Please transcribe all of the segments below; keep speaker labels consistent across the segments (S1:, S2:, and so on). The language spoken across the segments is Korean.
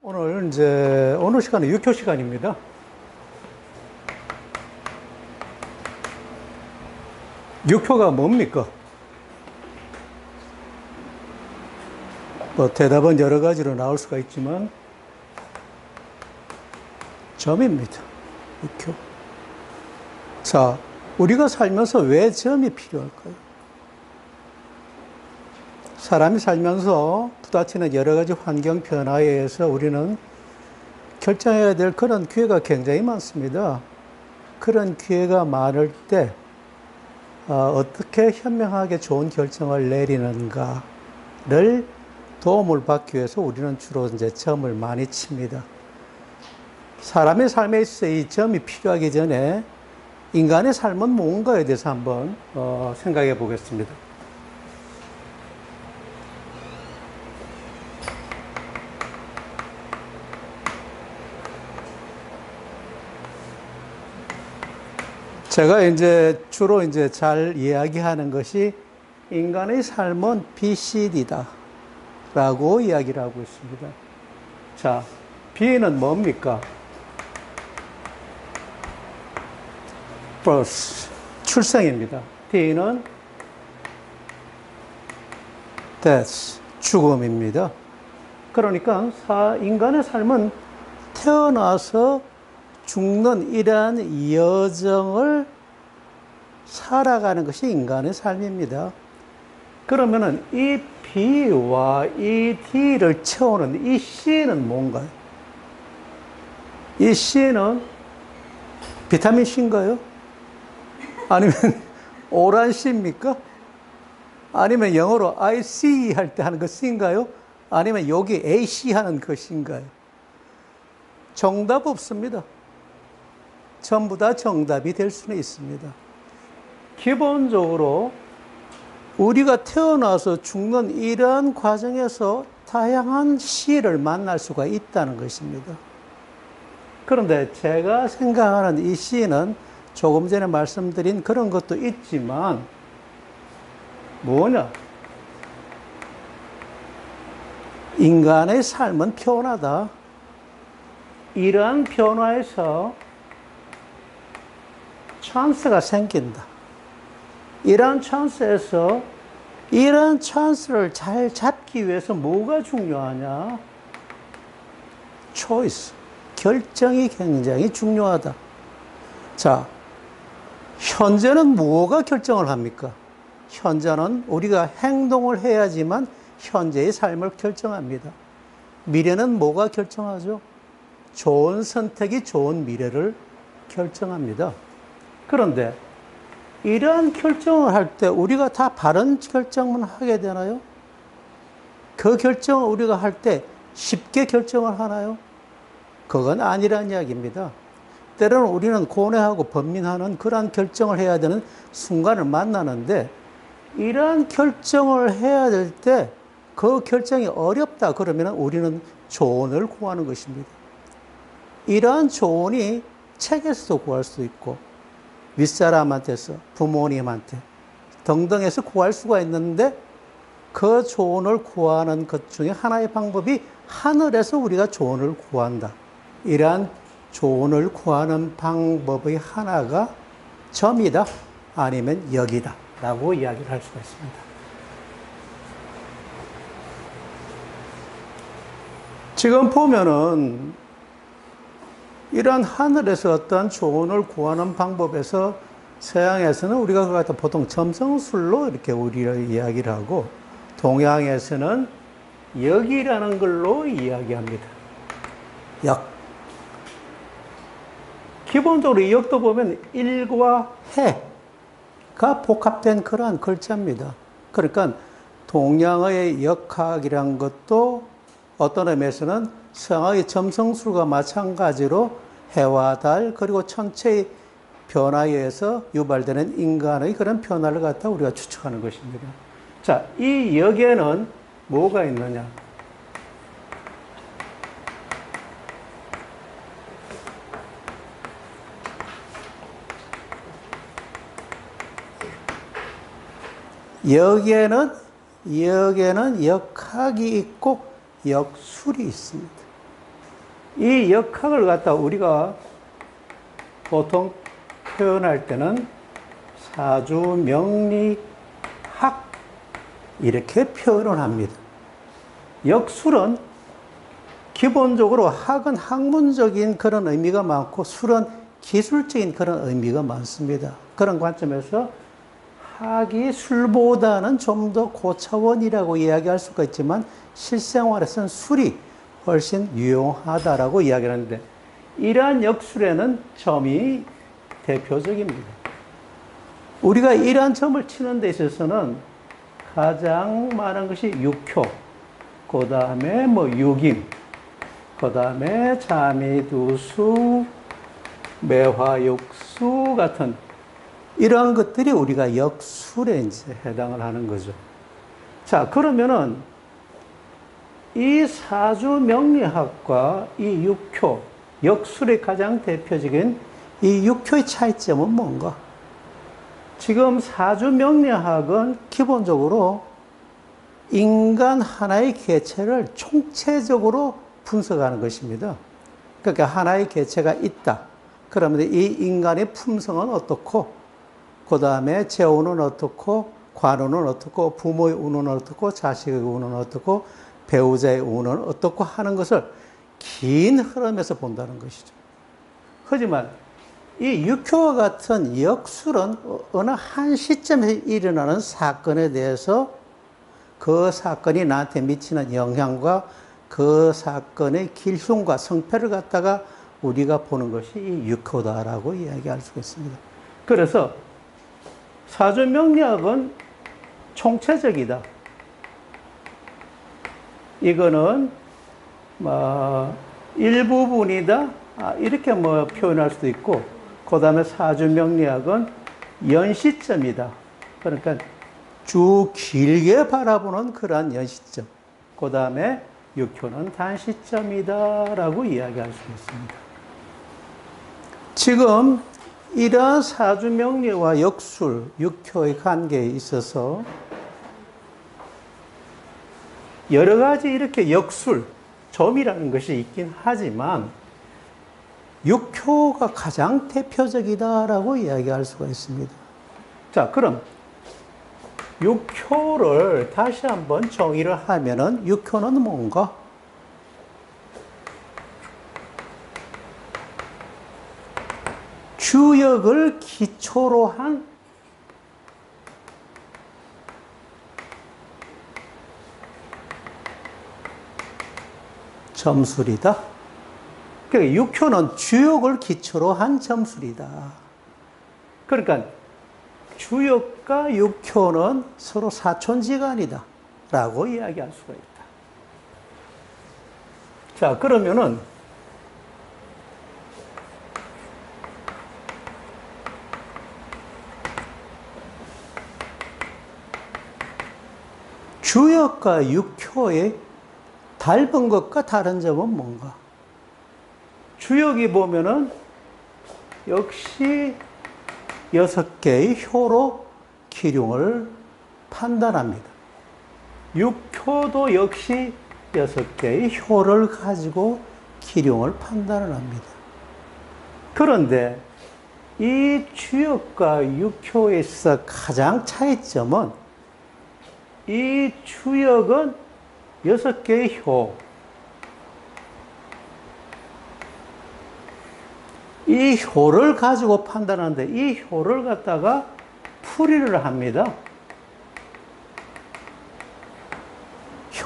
S1: 오늘 시간은 육효 시간입니다. 육효가 뭡니까? 대답은 여러 가지로 나올 수가 있지만, 점입니다. 육효. 자, 우리가 살면서 왜 점이 필요할까요? 사람이 살면서 부딪히는 여러 가지 환경 변화에 의해서 우리는 결정해야 될 그런 기회가 굉장히 많습니다. 그런 기회가 많을 때 어떻게 현명하게 좋은 결정을 내리는가를 도움을 받기 위해서 우리는 주로 이제 점을 많이 칩니다. 사람의 삶에 있어서 이 점이 필요하기 전에 인간의 삶은 뭔가에 대해서 한번 생각해 보겠습니다. 제가 주로 잘 이야기하는 것이 인간의 삶은 BCD다 라고 이야기를 하고 있습니다. 자, B는 뭡니까? birth, 출생입니다. D는 death, 죽음입니다. 그러니까 인간의 삶은 태어나서 죽는 이러한 여정을 살아가는 것이 인간의 삶입니다. 그러면은 이 B와 이 D를 채우는 이 C는 뭔가요? 이 C는 비타민 C인가요? 아니면 오란 C입니까? 아니면 영어로 IC 할 때 하는 그 C인가요? 아니면 여기 AC 하는 그 C인가요? 정답 없습니다. 전부 다 정답이 될 수는 있습니다. 기본적으로 우리가 태어나서 죽는 이러한 과정에서 다양한 C를 만날 수가 있다는 것입니다. 그런데 제가 생각하는 이 C는 조금 전에 말씀드린 그런 것도 있지만 뭐냐? 인간의 삶은 변화다. 이러한 변화에서 찬스가 생긴다. 이러한 찬스에서 이러한 찬스를 잘 잡기 위해서 뭐가 중요하냐? 초이스, 결정이 굉장히 중요하다. 자, 현재는 뭐가 결정을 합니까? 현재는 우리가 행동을 해야지만 현재의 삶을 결정합니다. 미래는 뭐가 결정하죠? 좋은 선택이 좋은 미래를 결정합니다. 그런데 이러한 결정을 할 때 우리가 다 바른 결정만 하게 되나요? 그 결정을 우리가 할 때 쉽게 결정을 하나요? 그건 아니란 이야기입니다. 때로는 우리는 고뇌하고 번민하는 그러한 결정을 해야 되는 순간을 만나는데 이러한 결정을 해야 될 때 그 결정이 어렵다 그러면 우리는 조언을 구하는 것입니다. 이러한 조언이 책에서도 구할 수 있고 윗사람한테서 부모님한테 등등해서 구할 수가 있는데 그 조언을 구하는 것 중에 하나의 방법이 하늘에서 우리가 조언을 구한다. 이러한 조언을 구하는 방법의 하나가 점이다 아니면 역이다 라고 이야기를 할 수가 있습니다. 지금 보면은 이러한 하늘에서 어떠한 조언을 구하는 방법에서 서양에서는 우리가 그걸 갖다 보통 점성술로 이렇게 우리를 이야기를 하고 동양에서는 역이라는 걸로 이야기합니다. 역. 기본적으로 이 역도 보면 일과 해가 복합된 그러한 글자입니다. 그러니까 동양의 역학이라는 것도 어떤 의미에서는 서양의 점성술과 마찬가지로 해와 달 그리고 천체의 변화에 의해서 유발되는 인간의 그런 변화를 갖다 우리가 추측하는 것입니다. 자, 이 역에는 뭐가 있느냐? 역에는 역학이 있고 역술이 있습니다. 이 역학을 갖다 우리가 보통 표현할 때는 사주명리학 이렇게 표현을 합니다. 역술은 기본적으로 학은 학문적인 그런 의미가 많고 술은 기술적인 그런 의미가 많습니다. 그런 관점에서 학이 술보다는 좀 더 고차원이라고 이야기할 수가 있지만 실생활에서는 술이 훨씬 유용하다라고 이야기를 하는데 이러한 역술에는 점이 대표적입니다. 우리가 이러한 점을 치는 데 있어서는 가장 많은 것이 육효, 그 다음에 육임, 그 다음에 자미두수, 매화육수 같은 이러한 것들이 우리가 역술에 이제 해당을 하는 거죠. 자, 그러면은 이 사주명리학과 이 육효, 역술의 가장 대표적인 이 육효의 차이점은 뭔가? 지금 사주명리학은 기본적으로 인간 하나의 개체를 총체적으로 분석하는 것입니다. 그러니까 하나의 개체가 있다. 그러면 이 인간의 품성은 어떻고, 그 다음에 재운은 어떻고, 관운은 어떻고, 부모의 운은 어떻고, 자식의 운은 어떻고, 배우자의 운은 어떻고 하는 것을 긴 흐름에서 본다는 것이죠. 하지만 이 육효와 같은 역술은 어느 한 시점에 일어나는 사건에 대해서 그 사건이 나한테 미치는 영향과 그 사건의 길흉과 성패를 갖다가 우리가 보는 것이 이 육효다라고 이야기할 수가 있습니다. 그래서 사주명리학은 총체적이다. 이거는 일부분이다. 이렇게 표현할 수도 있고, 그 다음에 사주명리학은 연시점이다. 그러니까 쭉 길게 바라보는 그러한 연시점. 그 다음에 육효는 단시점이다라고 이야기할 수 있습니다. 지금 이러한 사주명리와 역술, 육효의 관계에 있어서 여러 가지 이렇게 역술, 점이라는 것이 있긴 하지만 육효가 가장 대표적이다라고 이야기할 수가 있습니다. 자, 그럼 육효를 다시 한번 정의를 하면은 육효는 뭔가? 주역을 기초로 한 점술이다. 그러니까 육효는 주역을 기초로 한 점술이다. 그러니까 주역과 육효는 서로 사촌지간이다 라고 이야기할 수가 있다. 자, 그러면은 주역과 육효의 닮은 것과 다른 점은 뭔가? 주역이 보면은 역시 6개의 효로 기륭을 판단합니다. 육효도 역시 6개의 효를 가지고 기륭을 판단을 합니다. 그런데 이 주역과 육효에 있어 가장 차이점은 이 주역은 6개의 효, 이 효를 가지고 판단하는데 이 효를 갖다가 풀이를 합니다.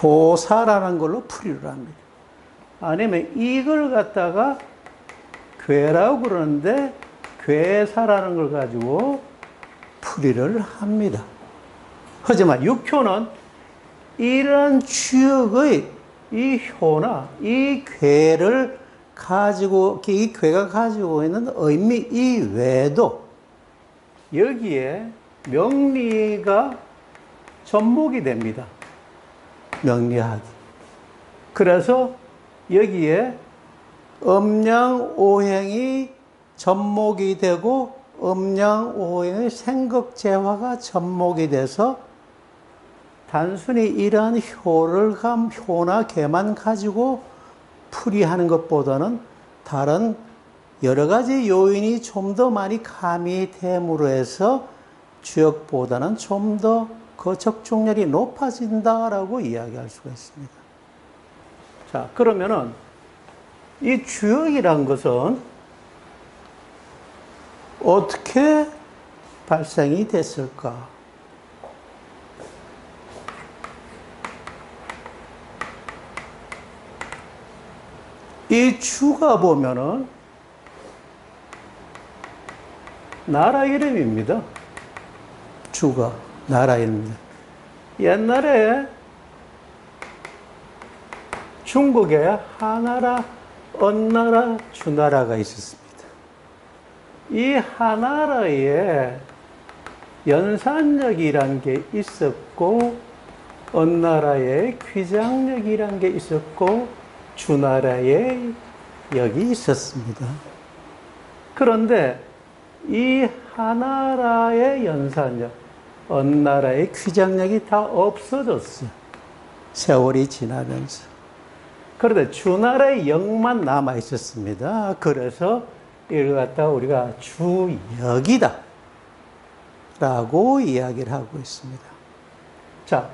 S1: 효사라는 걸로 풀이를 합니다. 아니면 이걸 갖다가 괴라고 그러는데 괴사라는 걸 가지고 풀이를 합니다. 하지만 육효는 이런 주역의 이 효나 이 괴를 가지고, 이 괴가 가지고 있는 의미 이외에도 여기에 명리가 접목이 됩니다. 명리학이. 그래서 여기에 음양오행이 접목이 되고 음양오행의 생극재화가 접목이 돼서 단순히 이러한 효나 괴만 가지고 풀이하는 것보다는 다른 여러 가지 요인이 좀 더 많이 가미됨으로 해서 주역보다는 좀 더 그 적중률이 높아진다라고 이야기할 수가 있습니다. 자, 그러면은 이 주역이란 것은 어떻게 발생이 됐을까? 이 주가 보면은 나라 이름입니다. 주가 나라 이름입니다. 옛날에 중국에 하나라, 언나라, 주나라가 있었습니다. 이 하나라에 연산력이란 게 있었고, 언나라에 귀장력이란 게 있었고, 주나라에 역이 있었습니다. 그런데 이 하나라의 연산력, 언나라의 귀장력이 다 없어졌어요. 세월이 지나면서. 그런데 주나라의 역만 남아 있었습니다. 그래서 이걸 갖다가 우리가 주역이다 라고 이야기를 하고 있습니다. 자,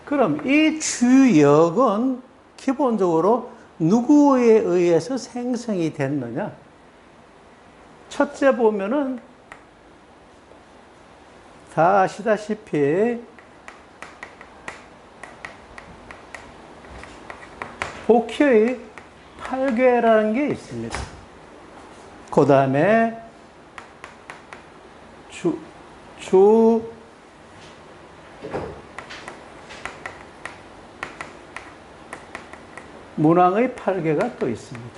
S1: 그럼 이 주역은 기본적으로 누구에 의해서 생성이 됐느냐? 첫째 보면은 다 아시다시피 복희의 8괴라는 게 있습니다. 그 다음에 문왕의 8괴가 또 있습니다.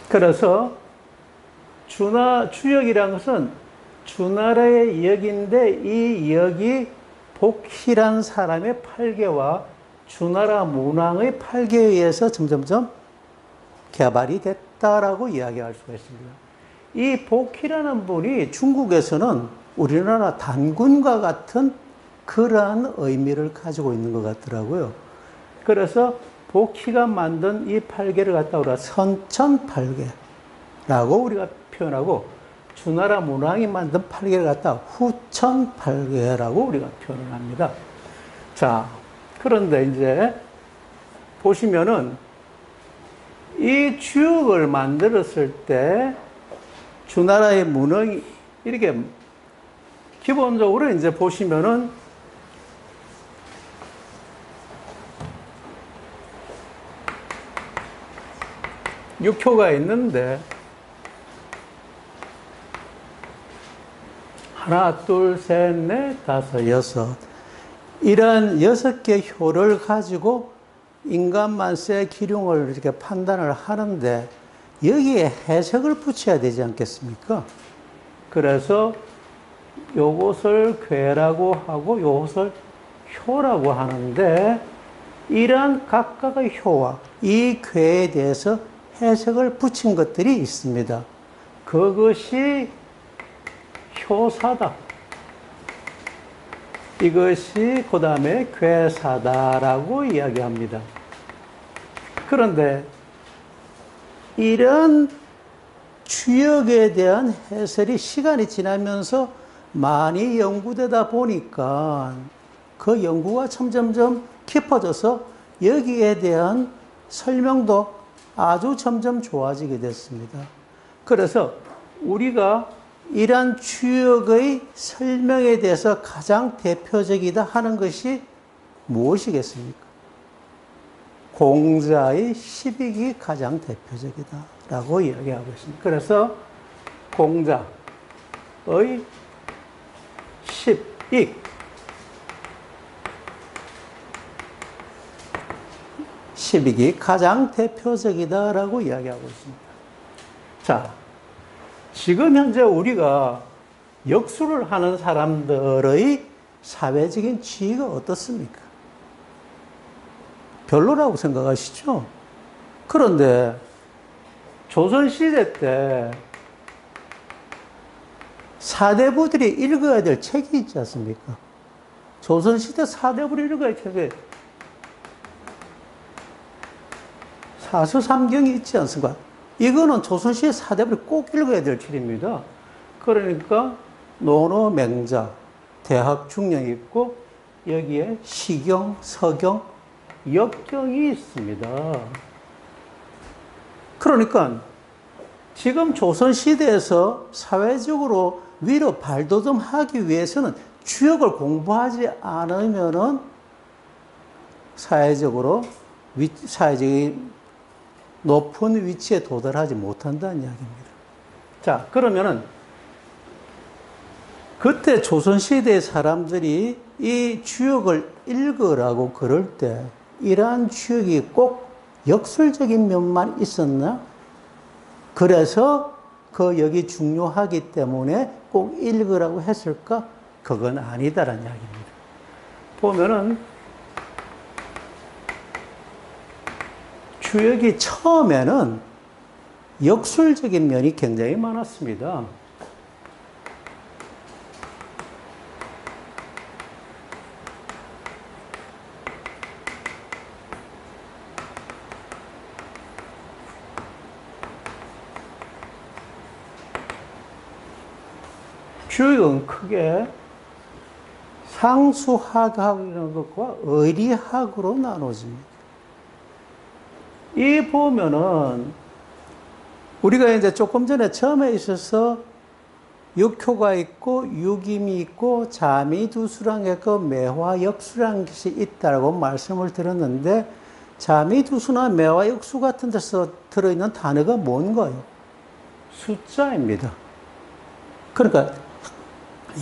S1: 그래서 주역이라는 것은 주나라의 역인데 이 역이 복희라는 사람의 8괴와 주나라 문왕의 8괴에 의해서 점점점 개발이 됐다라고 이야기할 수가 있습니다. 이 복희라는 분이 중국에서는 우리나라 단군과 같은 그러한 의미를 가지고 있는 것 같더라고요. 그래서 복희가 만든 이 8괴를 갖다 우리가 선천팔괴라고 우리가 표현하고, 주나라 문왕이 만든 8괴를 갖다 후천팔괴라고 우리가 표현을 합니다. 자, 그런데 이제 보시면은 이 주역을 만들었을 때 주나라의 문왕이 이렇게 기본적으로 이제 보시면은 육효가 있는데 하나, 둘, 셋, 넷, 다섯, 여섯, 이런 6개 효를 가지고 인간 만세 기륭을 이렇게 판단을 하는데 여기에 해석을 붙여야 되지 않겠습니까? 그래서 요것을 괴라고 하고 요것을 효라고 하는데, 이러한 각각의 효와 이 괴에 대해서 해석을 붙인 것들이 있습니다. 그것이 효사다. 이것이 그 다음에 괴사다라고 이야기합니다. 그런데 이런 주역에 대한 해설이 시간이 지나면서 많이 연구되다 보니까 그 연구가 점점점 깊어져서 여기에 대한 설명도 아주 점점 좋아지게 됐습니다. 그래서 우리가 이러한 주역의 설명에 대해서 가장 대표적이다 하는 것이 무엇이겠습니까? 공자의 십익이 가장 대표적이다 라고 이야기하고 있습니다. 그래서 공자의 십익, 십익이 가장 대표적이다 라고 이야기하고 있습니다. 자, 지금 현재 우리가 역수를 하는 사람들의 사회적인 지위가 어떻습니까? 별로라고 생각하시죠? 그런데 조선시대 때 사대부들이 읽어야 될 책이 있지 않습니까? 조선시대 사대부들이 읽어야 될 책이 사서삼경이 있지 않습니까? 이거는 조선시대 사대부리 꼭 읽어야 될 책입니다. 그러니까 논어맹자, 대학중령이 있고 여기에 시경, 서경, 역경이 있습니다. 그러니까 지금 조선시대에서 사회적으로 위로 발돋움하기 위해서는 주역을 공부하지 않으면은 사회적인 높은 위치에 도달하지 못한다는 이야기입니다. 자, 그러면은 그때 조선시대 사람들이 이 주역을 읽으라고 그럴 때 이러한 주역이 꼭 역설적인 면만 있었나? 그래서 그 역이 중요하기 때문에 꼭 읽으라고 했을까? 그건 아니다라는 이야기입니다. 보면은 주역이 처음에는 역술적인 면이 굉장히 많았습니다. 주역은 크게 상수학이라는 것과 의리학으로 나눠집니다. 이 보면은 우리가 이제 조금 전에 처음에 있어서 육효가 있고 육임이 있고 자미두수랑 있고 매화역수라는 것이 있다고 말씀을 드렸는데 자미두수나 매화역수 같은 데서 들어있는 단어가 뭔가요? 숫자입니다. 그러니까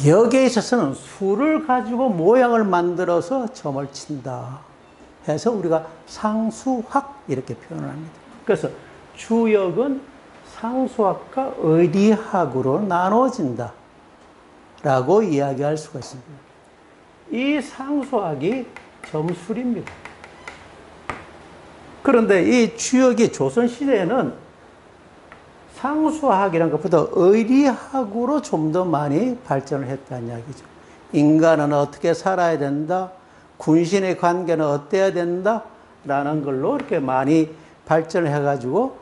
S1: 여기에 있어서는 수를 가지고 모양을 만들어서 점을 친다 해서 우리가 상수학 이렇게 표현을 합니다. 그래서 주역은 상수학과 의리학으로 나눠진다 라고 이야기할 수가 있습니다. 이 상수학이 점술입니다. 그런데 이 주역이 조선시대에는 상수학이란 것보다 의리학으로 좀 더 많이 발전을 했다는 이야기죠. 인간은 어떻게 살아야 된다, 군신의 관계는 어때야 된다 라는 걸로 이렇게 많이 발전을 해가지고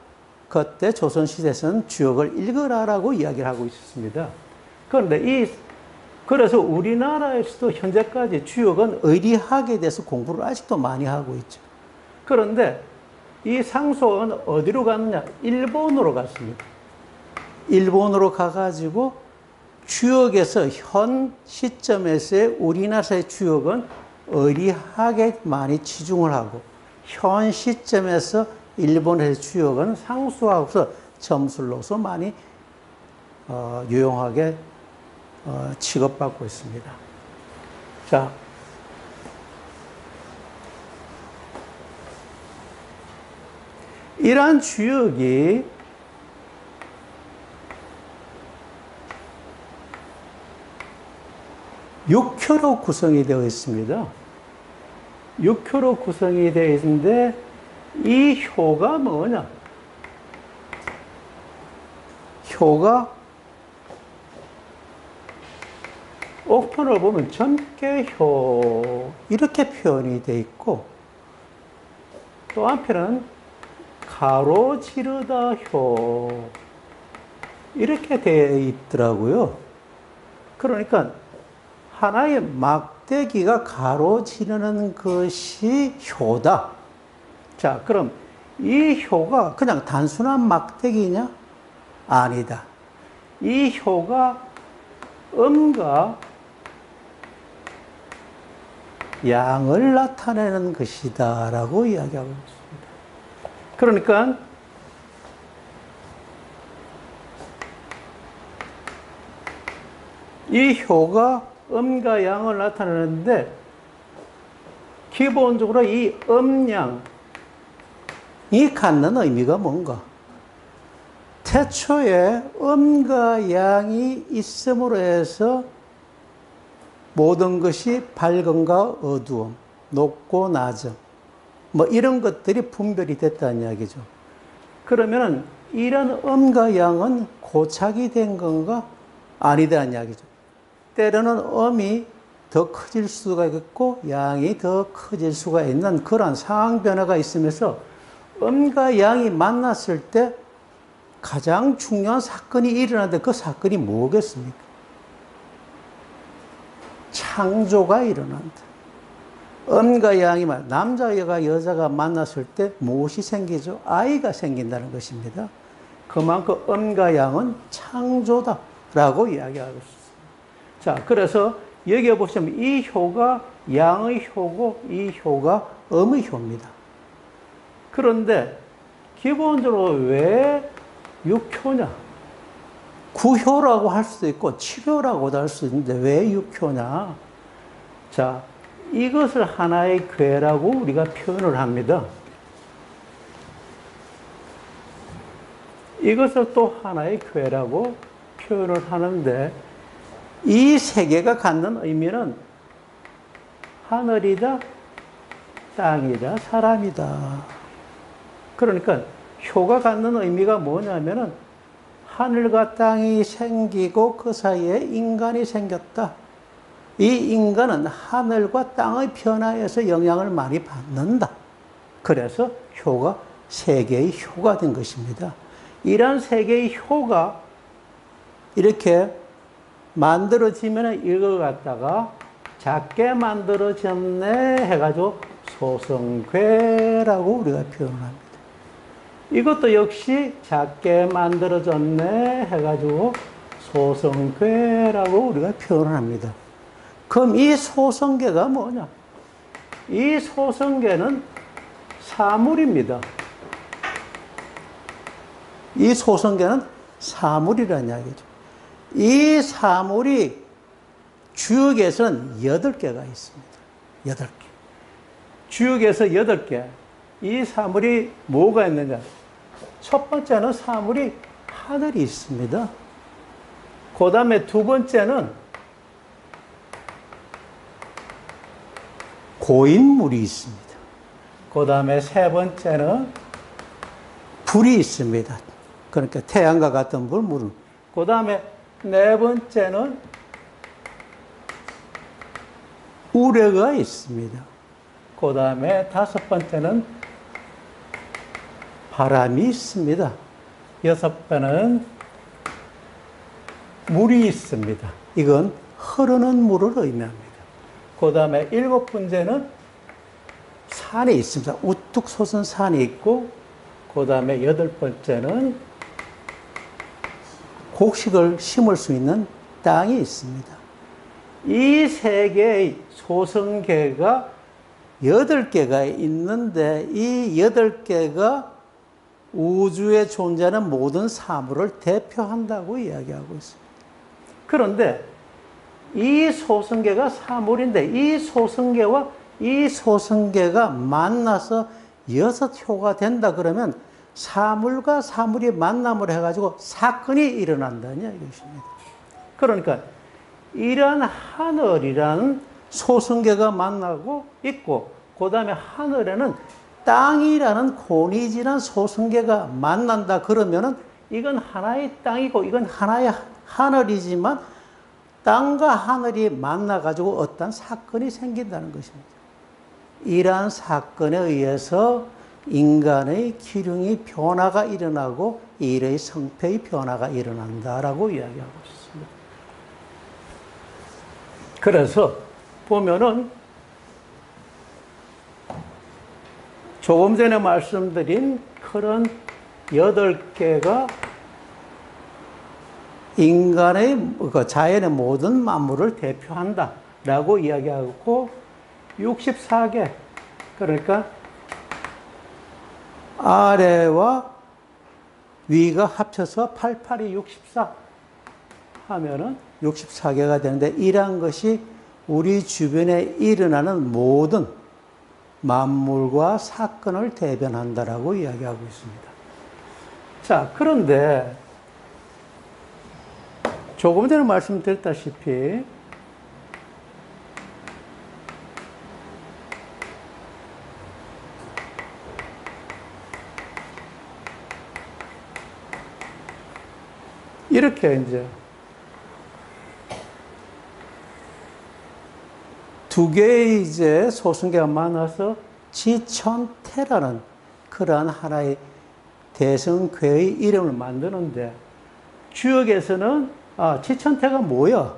S1: 그때 조선시대에서는 주역을 읽으라라고 이야기를 하고 있었습니다. 그런데 그래서 우리나라에서도 현재까지 주역은 의리학에 대해서 공부를 아직도 많이 하고 있죠. 그런데 이 상수학은 어디로 갔느냐? 일본으로 갔습니다. 일본으로 가가지고 주역에서 현 시점에서의 우리나라의 주역은 의리학에 많이 치중을 하고 현 시점에서 일본의 주역은 상수학으로서 점술로서 많이 유용하게 취급받고 있습니다. 자, 이러한 주역이 육효로 구성이 되어 있습니다. 육효로 구성이 되어 있는데 이 효가 뭐냐? 효가 옥편을 보면 점괘효 이렇게 표현이 되어 있고 또 한편은 가로지르다 효 이렇게 되어 있더라고요. 그러니까 하나의 막대기가 가로지르는 것이 효다. 자, 그럼 이 효가 그냥 단순한 막대기냐? 아니다. 이 효가 음과 양을 나타내는 것이다 라고 이야기하고 있습니다. 그러니까 이 효가 음과 양을 나타내는데 기본적으로 이 음양이 갖는 의미가 뭔가? 태초에 음과 양이 있음으로 해서 모든 것이 밝음과 어두움, 높고 낮음, 뭐 이런 것들이 분별이 됐다는 이야기죠. 그러면은 이런 음과 양은 고착이 된 건가? 아니다는 이야기죠. 때로는 음이 더 커질 수가 있고 양이 더 커질 수가 있는 그런 상황 변화가 있으면서 음과 양이 만났을 때 가장 중요한 사건이 일어나는데 그 사건이 뭐겠습니까? 창조가 일어난다. 음과 양이 남자와 여자가 만났을 때 무엇이 생기죠? 아이가 생긴다는 것입니다. 그만큼 음과 양은 창조다라고 이야기하고 있습니다. 자, 그래서 여기 보시면 이 효가 양의 효고 이 효가 음의 효입니다. 그런데 기본적으로 왜 6효냐? 구효라고 할 수도 있고 7효라고도 할 수 있는데 왜 6효냐? 자, 이것을 하나의 괴라고 우리가 표현을 합니다. 이것을 또 하나의 괴라고 표현을 하는데 이 세 개가 갖는 의미는 하늘이다, 땅이다, 사람이다. 그러니까 효가 갖는 의미가 뭐냐면은 하늘과 땅이 생기고 그 사이에 인간이 생겼다. 이 인간은 하늘과 땅의 변화에서 영향을 많이 받는다. 그래서 효가 세 개의 효가 된 것입니다. 이러한 세 개의 효가 이렇게 만들어지면 이걸 갖다가 작게 만들어졌네 해가지고 소성괴라고 우리가 표현을 합니다. 이것도 역시 작게 만들어졌네 해가지고 소성괴라고 우리가 표현을 합니다. 그럼 이 소성괴가 뭐냐? 이 소성괴는 사물입니다. 이 소성괴는 사물이라는 이야기죠. 이 사물이 주역에서는 8개가 있습니다. 8개. 주역에서 8개. 이 사물이 뭐가 있느냐? 첫 번째는 사물이 하늘이 있습니다. 그 다음에 두 번째는 고인물이 있습니다. 그 다음에 세 번째는 불이 있습니다. 그러니까 태양과 같은 불, 물은. 그 다음에 네 번째는 우레가 있습니다. 그 다음에 다섯 번째는 바람이 있습니다. 여섯 번은 물이 있습니다. 이건 흐르는 물을 의미합니다. 그 다음에 일곱 번째는 산이 있습니다. 우뚝 솟은 산이 있고, 그 다음에 여덟 번째는 곡식을 심을 수 있는 땅이 있습니다. 이 세 개의 소성계가 8개가 있는데 이 8개가 우주에 존재하는 모든 사물을 대표한다고 이야기하고 있습니다. 그런데 이 소성계가 사물인데 이 소성계와 이 소성계가 만나서 6효가 된다 그러면 사물과 사물이 만남을 해가지고 사건이 일어난다는 이야기입니다. 그러니까 이러한 하늘이라는 소성계가 만나고 있고 그 다음에 하늘에는 땅이라는 고니지란 소성계가 만난다 그러면은 이건 하나의 땅이고 이건 하나의 하늘이지만 땅과 하늘이 만나가지고 어떤 사건이 생긴다는 것입니다. 이러한 사건에 의해서 인간의 기능이 변화가 일어나고 일의 성패의 변화가 일어난다라고 이야기하고 있습니다. 그래서 보면은 조금 전에 말씀드린 그런 8개가 인간의 자연의 모든 만물을 대표한다라고 이야기하고 64개 그러니까 아래와 위가 합쳐서 88이 64 하면은 64개가 되는데 이러한 것이 우리 주변에 일어나는 모든 만물과 사건을 대변한다라고 이야기하고 있습니다. 자, 그런데 조금 전에 말씀드렸다시피 이렇게 이제 두 개의 이제 소성계가 만나서 지천태라는 그러한 하나의 대성괴의 이름을 만드는데 주역에서는 지천태가 뭐야?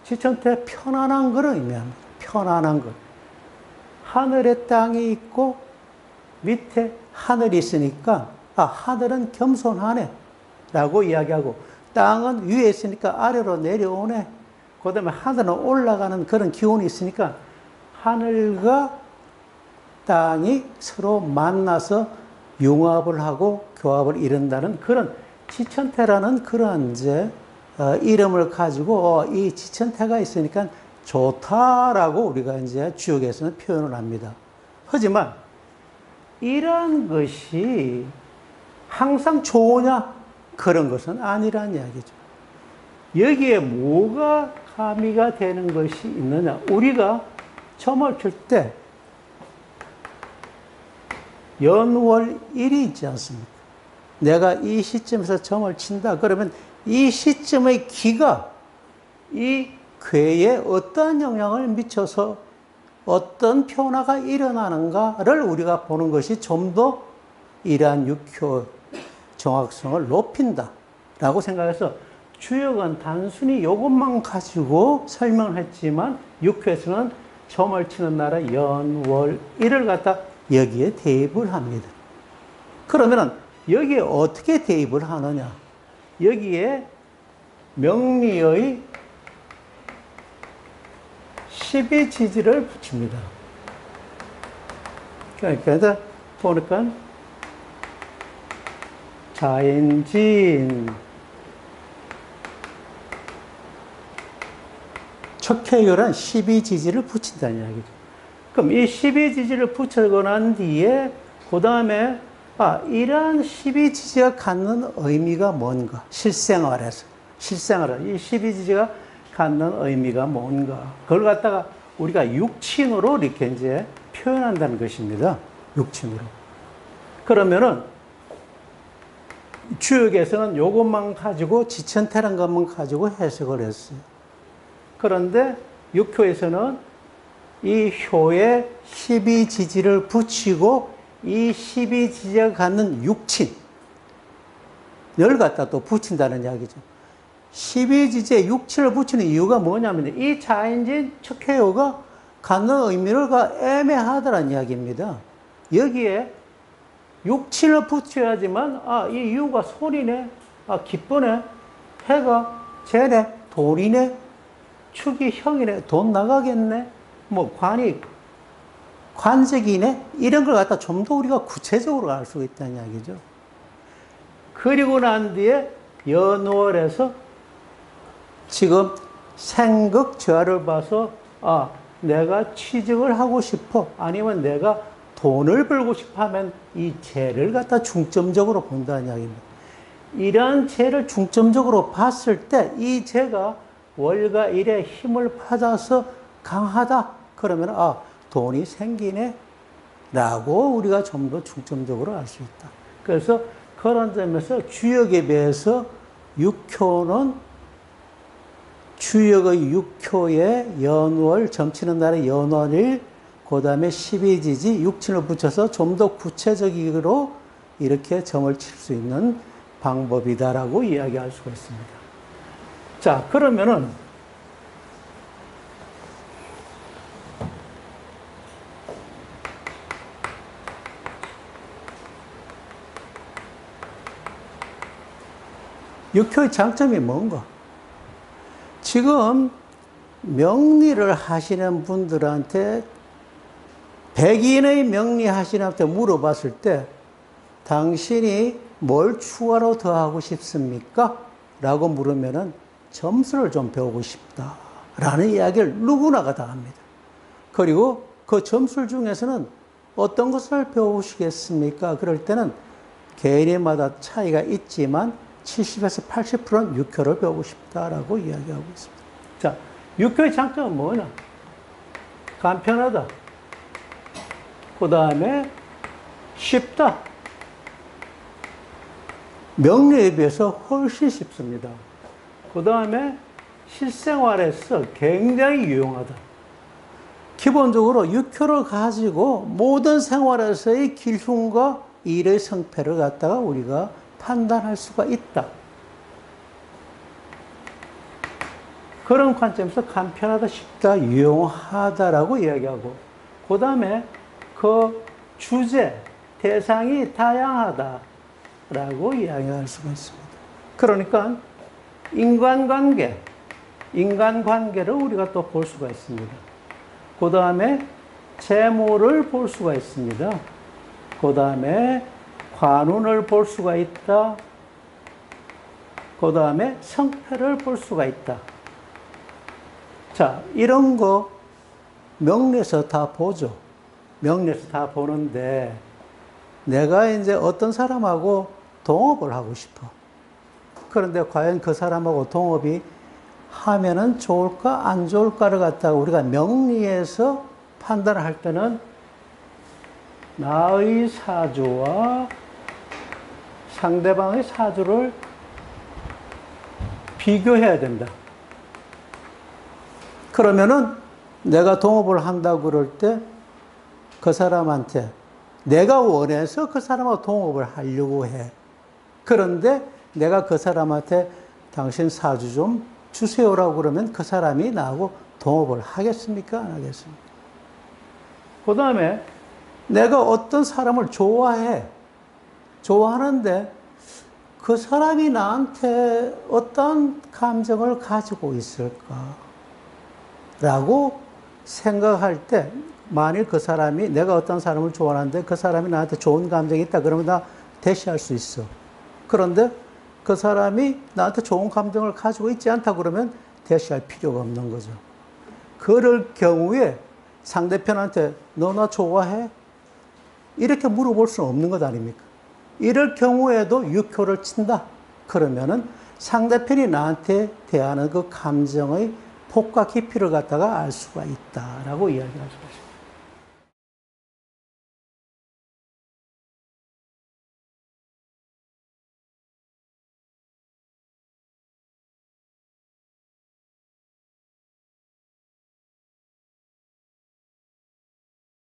S1: 지천태 편안한 것을 의미합니다. 편안한 것. 하늘에 땅이 있고 밑에 하늘이 있으니까 하늘은 겸손하네 라고 이야기하고 땅은 위에 있으니까 아래로 내려오네. 그 다음에 하늘은 올라가는 그런 기운이 있으니까 하늘과 땅이 서로 만나서 융합을 하고 교합을 이룬다는 그런 지천태라는 그런 이제 이름을 가지고 이 지천태가 있으니까 좋다라고 우리가 이제 주역에서는 표현을 합니다. 하지만 이러한 것이 항상 좋으냐? 그런 것은 아니란 이야기죠. 여기에 뭐가 가미가 되는 것이 있느냐? 우리가 점을 칠 때 연월일이 있지 않습니까? 내가 이 시점에서 점을 친다. 그러면 이 시점의 기가 이 궤에 어떠한 영향을 미쳐서 어떤 변화가 일어나는가를 우리가 보는 것이 좀 더 이러한 육효 정확성을 높인다라고 생각해서 주역은 단순히 이것만 가지고 설명을 했지만 육효에서는 점을 치는 나라 연월일을 갖다 여기에 대입을 합니다. 그러면은 여기에 어떻게 대입을 하느냐? 여기에 명리의 12지지를 붙입니다. 그러니까 보니까 자인진 척해열한 12지지를 붙인다는 이야기죠. 그럼 이 12지지를 붙이고 난 뒤에 그 다음에 이러한 12지지가 갖는 의미가 뭔가? 실생활에서. 이 12지지가 갖는 의미가 뭔가? 그걸 갖다가 우리가 육친으로 이렇게 이제 표현한다는 것입니다. 육친으로. 그러면은 주역에서는 이것만 가지고 지천태란 것만 가지고 해석을 했어요. 그런데 육효에서는 이 효에 12지지를 붙이고 이 12지지가 갖는 육친을 갖다 또 붙인다는 이야기죠. 12지지에 육친을 붙이는 이유가 뭐냐면 이 자인진 척해요가 갖는 의미를 애매하다는 이야기입니다. 여기에 육친을 붙여야지만 이 이유가 소리네, 기쁘네, 해가 재네, 돌이네, 축이 형이네, 돈 나가겠네, 뭐 관이 관색이네, 이런 걸 갖다 좀 더 우리가 구체적으로 알 수 있다는 이야기죠. 그리고 난 뒤에 연월에서 지금 생극좌를 봐서 내가 취직을 하고 싶어, 아니면 내가 돈을 벌고 싶어 하면 이 재를 갖다 중점적으로 본다는 이야기입니다. 이러한 재를 중점적으로 봤을 때 이 재가 월과 일에 힘을 받아서 강하다. 그러면 돈이 생기네 라고 우리가 좀 더 중점적으로 알 수 있다. 그래서 그런 점에서 주역에 비해서 육효는 주역의 육효에 연월, 점치는 날의 연월일, 그 다음에 12지지, 육친을 붙여서 좀 더 구체적으로 이렇게 점을 칠 수 있는 방법이다라고 이야기할 수가 있습니다. 자, 그러면은 육효의 장점이 뭔가? 지금 명리를 하시는 분들한테 백인의 명리 하시는 분한테 물어봤을 때 당신이 뭘 추가로 더 하고 싶습니까? 라고 물으면은 점수를 좀 배우고 싶다 라는 이야기를 누구나가 다 합니다. 그리고 그 점수 중에서는 어떤 것을 배우시겠습니까? 그럴 때는 개인마다 차이가 있지만 70에서 80%는 육효를 배우고 싶다라고 이야기하고 있습니다. 자, 육효의 장점은 뭐냐? 간편하다. 그 다음에 쉽다. 명리에 비해서 훨씬 쉽습니다. 그 다음에 실생활에서 굉장히 유용하다. 기본적으로 육효를 가지고 모든 생활에서의 기흉과 일의 성패를 갖다가 우리가 판단할 수가 있다. 그런 관점에서 간편하다, 쉽다, 유용하다라고 이야기하고, 그 다음에 그 주제, 대상이 다양하다라고 이야기할 수가 있습니다. 그러니까 인간관계를 우리가 또 볼 수가 있습니다. 그 다음에 재물을 볼 수가 있습니다. 그 다음에 관운을 볼 수가 있다. 그 다음에 성패를 볼 수가 있다. 자, 이런 거 명리에서 다 보죠. 명리에서 다 보는데 내가 이제 어떤 사람하고 동업을 하고 싶어. 그런데 과연 그 사람하고 동업이 하면은 좋을까 안 좋을까를 갖다가 우리가 명리에서 판단을 할 때는 나의 사주와 상대방의 사주를 비교해야 된다. 그러면은 내가 동업을 한다고 그럴 때 그 사람한테 내가 원해서 그 사람하고 동업을 하려고 해. 그런데 내가 그 사람한테 당신 사주 좀 주세요라고 그러면 그 사람이 나하고 동업을 하겠습니까? 안 하겠습니까? 그 다음에 내가 어떤 사람을 좋아해. 좋아하는데 그 사람이 나한테 어떤 감정을 가지고 있을까? 라고 생각할 때 만일 그 사람이 내가 어떤 사람을 좋아하는데 그 사람이 나한테 좋은 감정이 있다 그러면 나 대시할 수 있어. 그런데 그 사람이 나한테 좋은 감정을 가지고 있지 않다 그러면 대시할 필요가 없는 거죠. 그럴 경우에 상대편한테 너 나 좋아해? 이렇게 물어볼 수는 없는 것 아닙니까? 이럴 경우에도 육효를 친다. 그러면은 상대편이 나한테 대하는 그 감정의 폭과 깊이를 갖다가 알 수가 있다라고 이야기할 수가 있습니다.